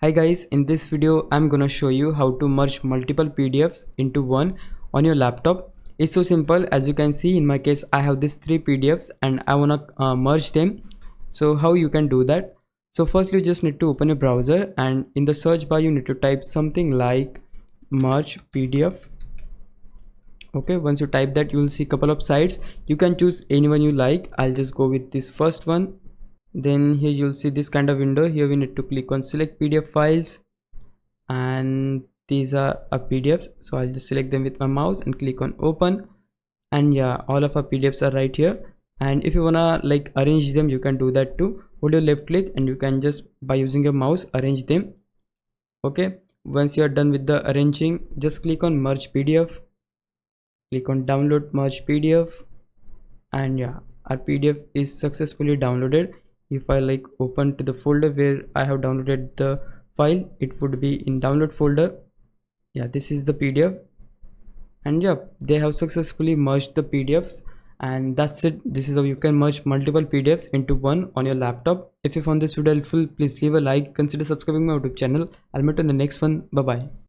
Hi guys, in this video I'm gonna show you how to merge multiple PDFs into one on your laptop. It's so simple. As you can see, in my case I have these three PDFs and I wanna merge them. So how you can do that? So first you just need to open your browser, and in the search bar you need to type something like merge PDF. Okay, once you type that, you will see a couple of sites. You can choose anyone you like. I'll just go with this first one. Then here you'll see this kind of window. Here we need to click on select PDF files, and these are our PDFs. So I'll just select them with my mouse and click on open, and yeah, all of our PDFs are right here. And if you wanna like arrange them, you can do that too. Hold your left click and you can just by using your mouse arrange them. Okay, once you are done with the arranging, just click on merge PDF, click on download merge PDF, and yeah, our PDF is successfully downloaded. If I like open to the folder where I have downloaded the file, it would be in download folder. Yeah, this is the PDF, and yeah, they have successfully merged the PDFs, and that's it. This is how you can merge multiple PDFs into one on your laptop. If you found this video helpful, please leave a like, consider subscribing my YouTube channel. I'll meet you in the next one. Bye bye.